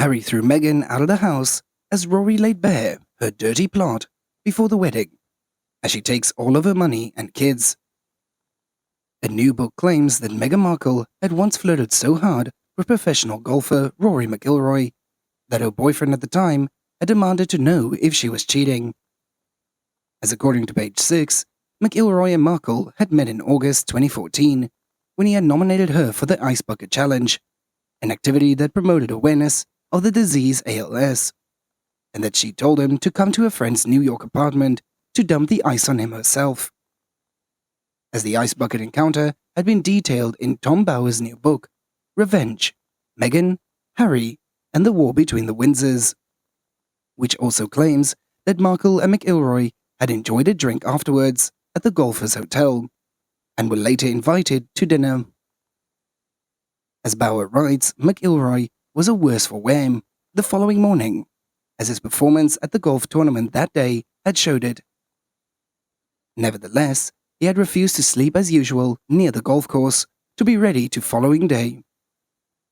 Harry threw Meghan out of the house as Rory laid bare her dirty plot before the wedding, as she takes all of her money and kids. A new book claims that Meghan Markle had once flirted so hard with professional golfer Rory McIlroy that her boyfriend at the time had demanded to know if she was cheating. As according to page 6, McIlroy and Markle had met in August 2014 when he had nominated her for the Ice Bucket Challenge, an activity that promoted awareness of the disease ALS, and that she told him to come to a friend's New York apartment to dump the ice on him herself. As the ice bucket encounter had been detailed in Tom Bower's new book, Revenge, Meghan, Harry, and the War Between the Windsors, which also claims that Markle and McIlroy had enjoyed a drink afterwards at the golfer's hotel, and were later invited to dinner. As Bower writes, McIlroy was a worse for wear the following morning, as his performance at the golf tournament that day had showed it. Nevertheless, he had refused to sleep as usual near the golf course to be ready the following day,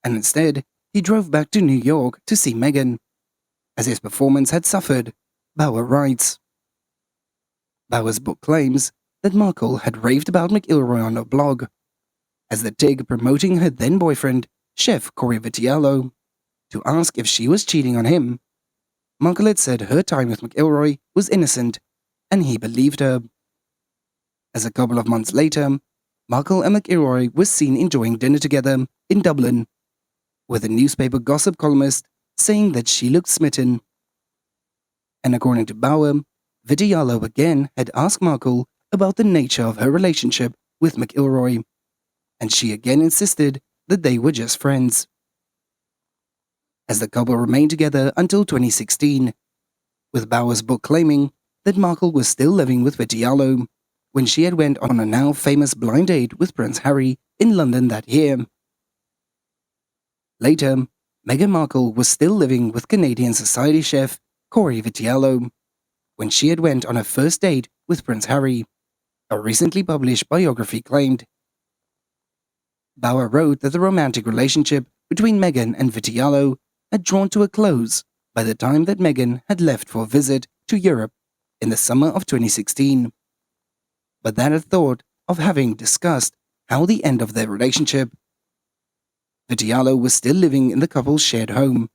and instead he drove back to New York to see Meghan, as his performance had suffered, Bower writes. Bower's book claims that Markle had raved about McIlroy on her blog, as the TIG promoting her then-boyfriend, chef Corey Vitiello, to ask if she was cheating on him. Markle had said her time with McIlroy was innocent, and he believed her. As a couple of months later, Markle and McIlroy were seen enjoying dinner together in Dublin, with a newspaper gossip columnist saying that she looked smitten. And according to Bower, Vitiello again had asked Markle about the nature of her relationship with McIlroy, and she again insisted that they were just friends. As the couple remained together until 2016, with Bower's book claiming that Markle was still living with Vitiello when she had went on a now famous blind date with Prince Harry in London that year. Later, Meghan Markle was still living with Canadian society chef Corey Vitiello when she had went on her first date with Prince Harry, a recently published biography claimed. Bower wrote that the romantic relationship between Meghan and Vitiello had drawn to a close by the time that Meghan had left for a visit to Europe in the summer of 2016, but that had thought of having discussed how the end of their relationship. Vitiello was still living in the couple's shared home,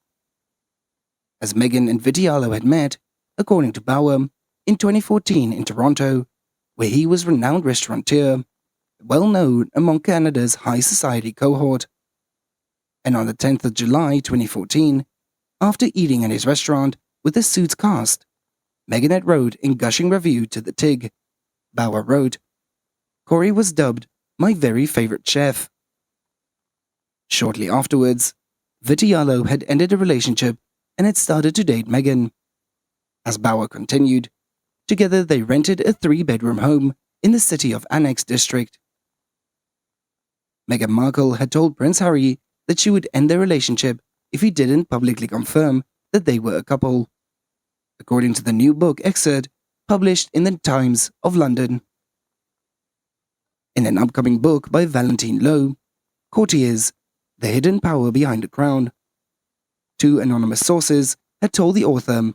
as Meghan and Vitiello had met, according to Bower, in 2014 in Toronto, where he was renowned restaurateur, well known among Canada's high society cohort. And on the 10th of July 2014, after eating at his restaurant with the Suits cast, Meghan had wrote in gushing review to the TIG. Bower wrote, "Corey was dubbed my very favorite chef." Shortly afterwards, Vitiello had ended a relationship and had started to date Meghan. As Bower continued, together they rented a 3-bedroom home in the city of Annex district. Meghan Markle had told Prince Harry that she would end their relationship if he didn't publicly confirm that they were a couple, according to the new book excerpt published in the Times of London. In an upcoming book by Valentine Lowe, Courtiers, The Hidden Power Behind the Crown, 2 anonymous sources had told the author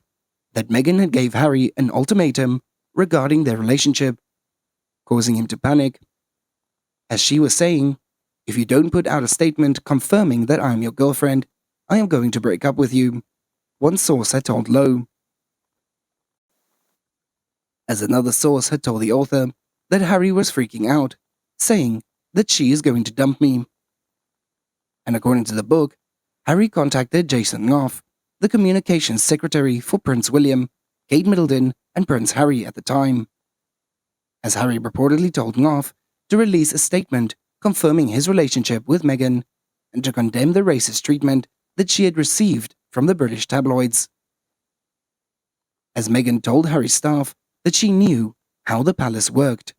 that Meghan had gave Harry an ultimatum regarding their relationship, causing him to panic. As she was saying, "If you don't put out a statement confirming that I am your girlfriend, I am going to break up with you," one source had told Lowe. As another source had told the author that Harry was freaking out, saying that she is going to dump me. And according to the book, Harry contacted Jason Knopf, the communications secretary for Prince William, Kate Middleton, and Prince Harry at the time, as Harry reportedly told Knopf to release a statement confirming his relationship with Meghan and to condemn the racist treatment that she had received from the British tabloids. As Meghan told Harry's staff that she knew how the palace worked,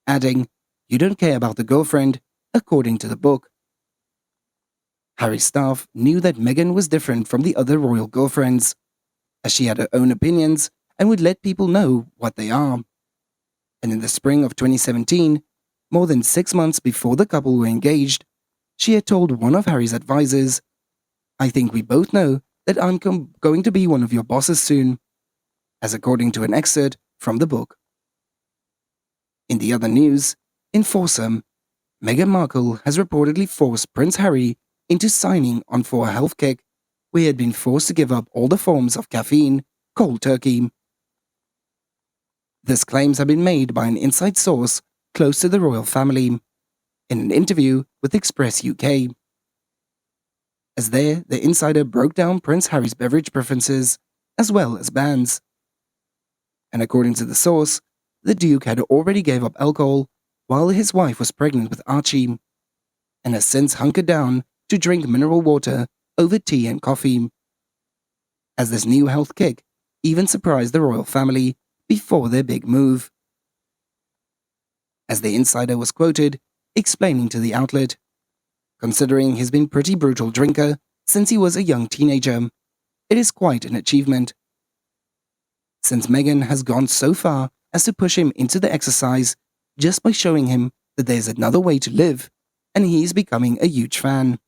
adding, "You don't care about the girlfriend," according to the book. Harry's staff knew that Meghan was different from the other royal girlfriends, as she had her own opinions and would let people know what they are. And in the spring of 2017, more than 6 months before the couple were engaged, she had told one of Harry's advisors, I think we both know that I'm going to be one of your bosses soon, as according to an excerpt from the book. In the other news, in foursome, Meghan Markle has reportedly forced Prince Harry into signing on for a health kick, where he had been forced to give up all the forms of caffeine cold turkey. These claims have been made by an inside source close to the royal family, in an interview with Express UK. As there, the insider broke down Prince Harry's beverage preferences, as well as bans. And according to the source, the Duke had already gave up alcohol while his wife was pregnant with Archie, and has since hunkered down to drink mineral water over tea and coffee. As this new health kick even surprised the royal family before their big move. As the insider was quoted explaining to the outlet, "Considering he's been a pretty brutal drinker since he was a young teenager, it is quite an achievement. Since Meghan has gone so far as to push him into the exercise just by showing him that there's another way to live, and he's becoming a huge fan."